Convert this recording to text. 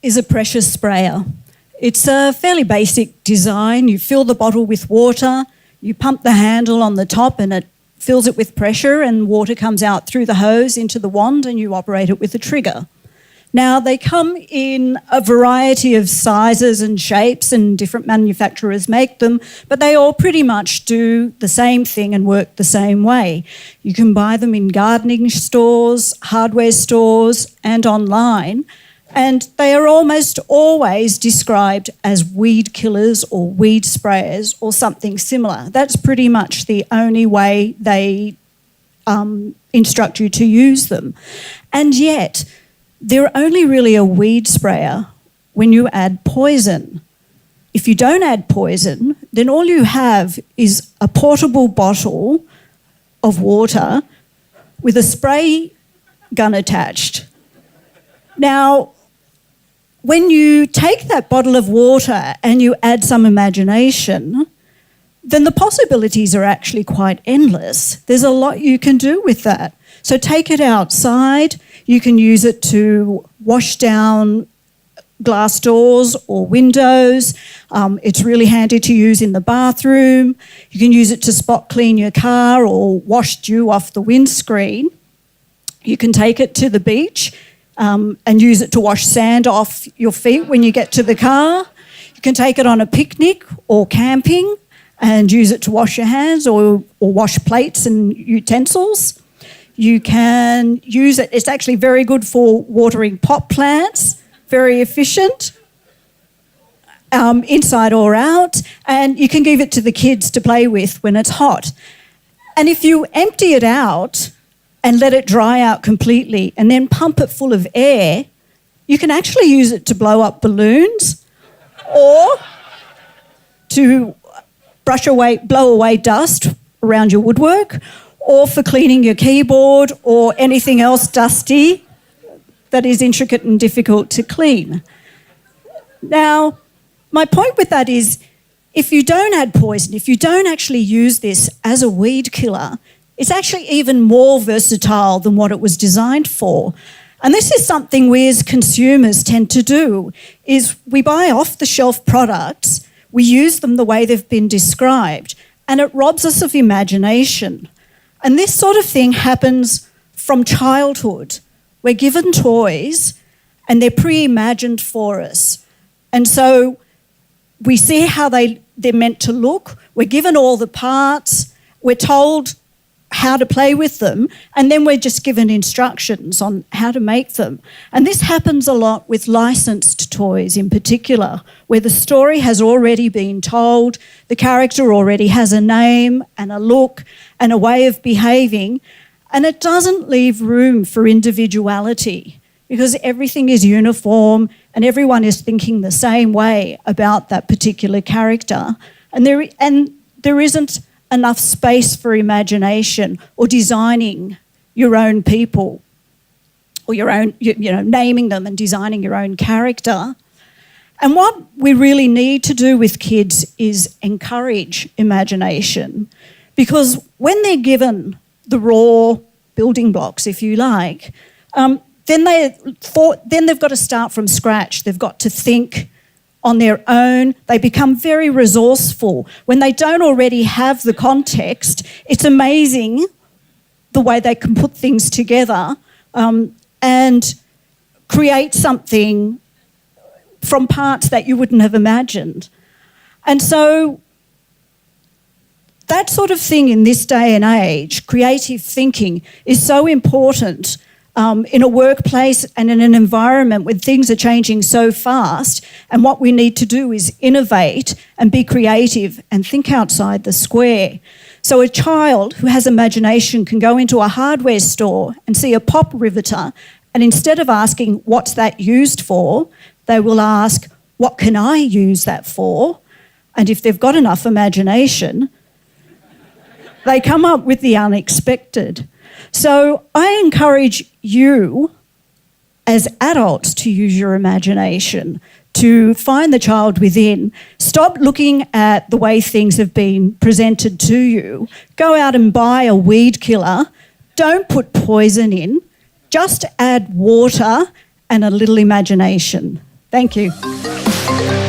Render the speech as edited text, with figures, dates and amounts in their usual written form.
is a pressure sprayer. It's a fairly basic design. You fill the bottle with water, you pump the handle on the top and it fills it with pressure and water comes out through the hose into the wand and you operate it with a trigger. Now, they come in a variety of sizes and shapes and different manufacturers make them, but they all pretty much do the same thing and work the same way. You can buy them in gardening stores, hardware stores and online, and they are almost always described as weed killers or weed sprayers or something similar. That's pretty much the only way they instruct you to use them. And yet, they're only really a weed sprayer when you add poison. If you don't add poison, then all you have is a portable bottle of water with a spray gun attached. Now, when you take that bottle of water and you add some imagination, then the possibilities are actually quite endless. There's a lot you can do with that. So take it outside. You can use it to wash down glass doors or windows. It's really handy to use in the bathroom. You can use it to spot clean your car or wash dew off the windscreen. You can take it to the beach and use it to wash sand off your feet when you get to the car. You can take it on a picnic or camping and use it to wash your hands or wash plates and utensils. You can use it, it's actually very good for watering pot plants, very efficient, inside or out, and you can give it to the kids to play with when it's hot. And if you empty it out and let it dry out completely and then pump it full of air, you can actually use it to blow up balloons or to blow away dust around your woodwork, or for cleaning your keyboard or anything else dusty that is intricate and difficult to clean. Now, my point with that is if you don't add poison, if you don't actually use this as a weed killer, it's actually even more versatile than what it was designed for. And this is something we as consumers tend to do, is we buy off-the-shelf products, we use them the way they've been described, and it robs us of imagination. And this sort of thing happens from childhood. We're given toys and they're pre-imagined for us. And so we see how they're meant to look. We're given all the parts. We're told how to play with them, and then we're just given instructions on how to make them. And this happens a lot with licensed toys in particular, where the story has already been told, the character already has a name and a look and a way of behaving, and it doesn't leave room for individuality because everything is uniform and everyone is thinking the same way about that particular character. And there isn't enough space for imagination or designing your own people or your own, naming them and designing your own character. And what we really need to do with kids is encourage imagination, because when they're given the raw building blocks, if you like, then they've got to start from scratch. They've got to think on their own. They become very resourceful. When they don't already have the context, it's amazing the way they can put things together and create something from parts that you wouldn't have imagined. And so that sort of thing in this day and age, creative thinking, is so important in a workplace and in an environment where things are changing so fast, and what we need to do is innovate and be creative and think outside the square. So a child who has imagination can go into a hardware store and see a pop riveter, and instead of asking, what's that used for, they will ask, what can I use that for? And if they've got enough imagination, they come up with the unexpected. So I encourage you as adults to use your imagination, to find the child within. Stop looking at the way things have been presented to you. Go out and buy a weed killer. Don't put poison in. Just add water and a little imagination. Thank you.